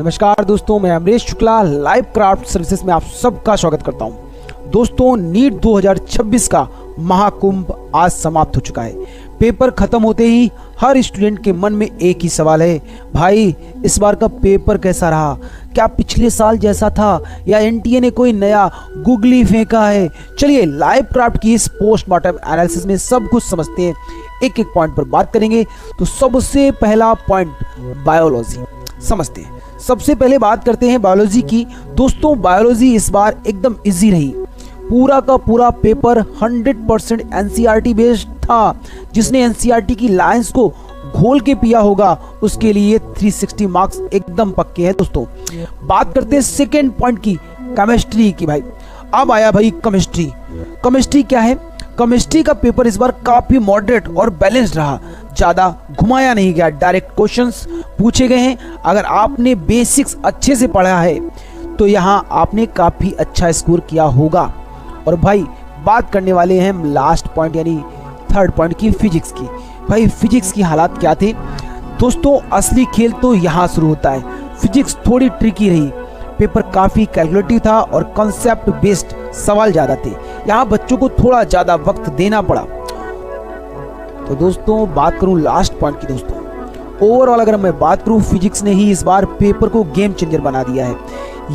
नमस्कार दोस्तों, मैं Amrish Shukla live craft services में आप सबका स्वागत करता हूं। दोस्तों, नीट 2026 का महाकुंभ आज समाप्त हो चुका है। पेपर खत्म होते ही हर स्टूडेंट के मन में एक ही सवाल है, भाई इस बार का पेपर कैसा रहा? क्या पिछले साल जैसा था या एनटीए ने कोई नया गूगली फेंका है? चलिए लाइव क्राफ्ट की इस पोस्टमार्टम एनालिसिस में सब कुछ समझते हैं, एक एक पॉइंट पर बात करेंगे। तो सबसे पहला पॉइंट बायोलॉजी समझते हैं। सबसे पहले बात करते हैं बायोलॉजी की। दोस्तों, बायोलॉजी इस बार एकदम इजी रही। पूरा का पूरा पेपर 100% एनसीईआरटी बेस्ड था। जिसने एनसीईआरटी की लाइंस को घोल के पिया होगा उसके लिए 360 मार्क्स एकदम पक्के हैं। दोस्तों, बात करते हैं सेकेंड पॉइंट की, केमिस्ट्री की। भाई अब आया भाई केमिस्ट्री। केमिस्ट्री क्या है? केमिस्ट्री का पेपर इस बार काफी मॉडरेट और बैलेंस्ड रहा। ज्यादा घुमाया नहीं गया, डायरेक्ट क्वेश्चंस पूछे गए हैं। अगर आपने बेसिक्स अच्छे से पढ़ा है तो यहाँ आपने काफी अच्छा स्कोर किया होगा। और भाई बात करने वाले हैं हम लास्ट पॉइंट यानी थर्ड पॉइंट की, फिजिक्स की। भाई फिजिक्स की हालात क्या थे? दोस्तों, असली खेल तो यहाँ शुरू होता है। फिजिक्स थोड़ी ट्रिकी रही। पेपर काफी कैलकुलेटिव था और कॉन्सेप्ट बेस्ड सवाल ज्यादा थे। यहाँ बच्चों को थोड़ा ज्यादा वक्त देना पड़ा। तो दोस्तों, बात करूं लास्ट पॉइंट की। दोस्तों, ओवरऑल अगर मैं बात करूं, फिजिक्स ने ही इस बार पेपर को गेम चेंजर बना दिया है।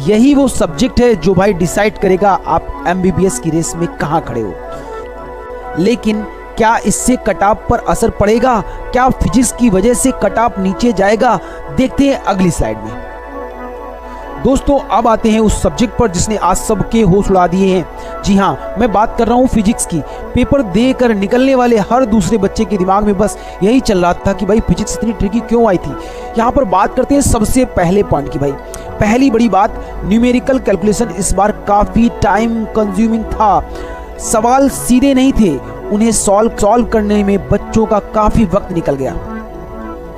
यही वो सब्जेक्ट है जो भाई डिसाइड करेगा आप एमबीबीएस की रेस में कहां खड़े हो। लेकिन क्या इससे कट ऑफ पर असर पड़ेगा? क्या फिजिक्स की वजह से कट ऑफ नीचे जाएगा? देखते हैं अगली स्लाइड में। दोस्तों, अब आते हैं उस सब्जेक्ट पर जिसने आज सबके होश उड़ा दिए हैं। जी हाँ, मैं बात कर रहा हूँ फिजिक्स की। पेपर देकर निकलने वाले हर दूसरे बच्चे के दिमाग में बस यही चल रहा था कि भाई फिजिक्स इतनी ट्रिकी क्यों आई थी। यहाँ पर बात करते हैं सबसे पहले पॉइंट की। भाई पहली बड़ी बात, न्यूमेरिकल कैलकुलेशन इस बार काफी टाइम कंज्यूमिंग था। सवाल सीधे नहीं थे, उन्हें सॉल्व करने में बच्चों का काफी वक्त निकल गया।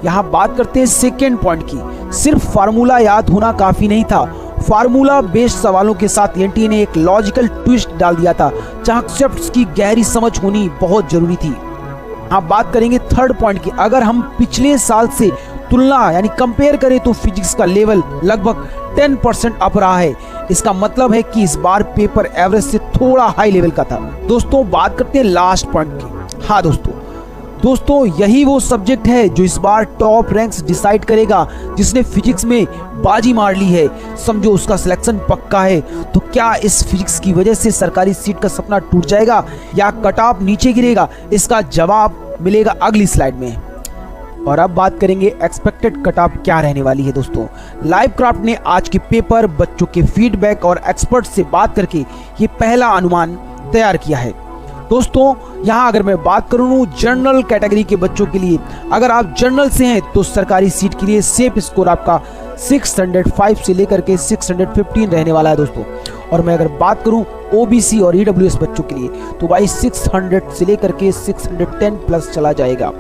यहाँ बात करते हैं सेकेंड पॉइंट की। सिर्फ फार्मूला याद होना काफी नहीं था। फार्मूला बेस्ड सवालों के साथ एनटीए ने एक लॉजिकल ट्विस्ट डाल दिया था, जहां कॉन्सेप्ट्स की गहरी समझ होनी बहुत जरूरी थी। यहाँ बात करेंगे थर्ड पॉइंट की। अगर हम पिछले साल से तुलना यानी कंपेयर करें तो फिजिक्स का लेवल लगभग 10% अप रहा है। इसका मतलब है कि इस बार पेपर एवरेज से थोड़ा हाई लेवल का था। दोस्तों, बात करते हैं लास्ट पॉइंट की। हाँ दोस्तों, यही वो सब्जेक्ट है जो इस बार टॉप रैंक्स डिसाइड करेगा। जिसने फिजिक्स में बाजी मार ली है, समझो उसका सिलेक्शन पक्का है। तो क्या इस फिजिक्स की वजह से सरकारी सीट का सपना टूट जाएगा या कट ऑफ नीचे गिरेगा? इसका जवाब मिलेगा अगली स्लाइड में। और अब बात करेंगे एक्सपेक्टेड कट ऑफ क्या रहने वाली है। दोस्तों, लाइव क्राफ्ट ने आज के पेपर, बच्चों के फीडबैक और एक्सपर्ट से बात करके ये पहला अनुमान तैयार किया है। दोस्तों, यहाँ अगर मैं बात करूँ जनरल कैटेगरी के बच्चों के लिए, अगर आप जनरल से हैं तो सरकारी सीट के लिए सेफ स्कोर आपका 605 से लेकर के 615 रहने वाला है। दोस्तों, और मैं अगर बात करूं ओबीसी और ईडब्ल्यूएस बच्चों के लिए तो भाई 600 से लेकर के 610 प्लस चला जाएगा।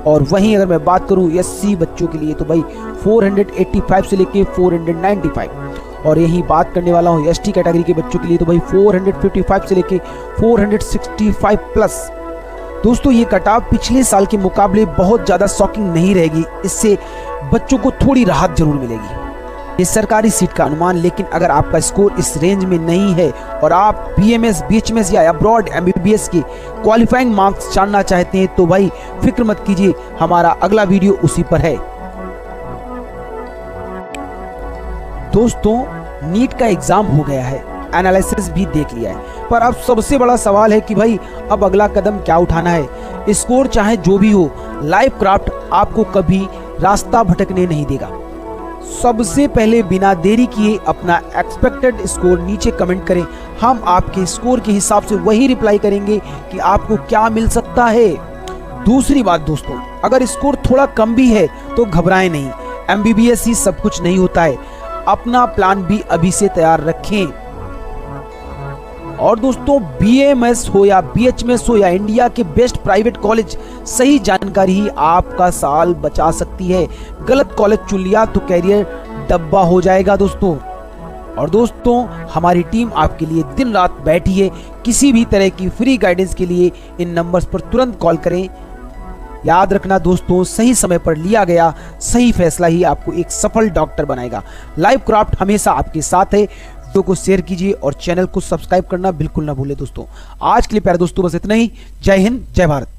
और वहीं अगर मैं बात करूं एससी बच्चों के लिए तो भाई 485 से लेकर 495। और यही बात करने वाला हूं एसटी कैटेगरी के बच्चों के लिए तो भाई 455 से लेकर 465 प्लस। दोस्तों, ये कट ऑफ पिछले साल के मुकाबले बहुत ज़्यादा शॉकिंग नहीं रहेगी। इससे बच्चों को थोड़ी राहत जरूर मिलेगी। ये सरकारी सीट का अनुमान, लेकिन अगर आपका स्कोर इस रेंज में नहीं है और आप बीएमएस, बीएचएमएस या अब्रॉड एमबीबीएस के क्वालिफाइंग मार्क्स जानना चाहते हैं तो भाई फिक्र मत कीजिए, हमारा अगला वीडियो उसी पर है। दोस्तों, नीट का एग्जाम हो गया है, एनालिसिस भी देख लिया है, पर अब सबसे बड़ा सवाल है कि भाई अब अगला कदम क्या उठाना है। स्कोर चाहे जो भी हो, लाइव क्राफ्ट आपको कभी रास्ता भटकने नहीं देगा। सबसे पहले बिना देरी किए अपना एक्सपेक्टेड स्कोर नीचे कमेंट करें। हम आपके स्कोर के हिसाब से वही रिप्लाई करेंगे कि आपको क्या मिल सकता है। दूसरी बात दोस्तों, अगर स्कोर थोड़ा कम भी है तो घबराएं नहीं, एमबीबीएस ही सब कुछ नहीं होता है। अपना प्लान भी अभी से तैयार रखें। और दोस्तों, बीएमएस हो या बीएचएमएस हो या इंडिया के बेस्ट प्राइवेट कॉलेज, सही जानकारी ही आपका साल बचा सकती है। गलत कॉलेज चुन लिया तो कैरियर डब्बा हो जाएगा दोस्तों। और दोस्तों, हमारी टीम आपके लिए दिन रात बैठी है। किसी भी तरह की फ्री गाइडेंस के लिए इन नंबर्स पर तुरंत कॉल करें। याद रखना दोस्तों, सही समय पर लिया गया सही फैसला ही आपको एक सफल डॉक्टर बनाएगा। लाइव क्राफ्ट हमेशा आपके साथ है। वीडियो को शेयर कीजिए और चैनल को सब्सक्राइब करना बिल्कुल ना भूलें दोस्तों। आज के लिए प्यारे दोस्तों बस इतना ही। जय हिंद, जय भारत।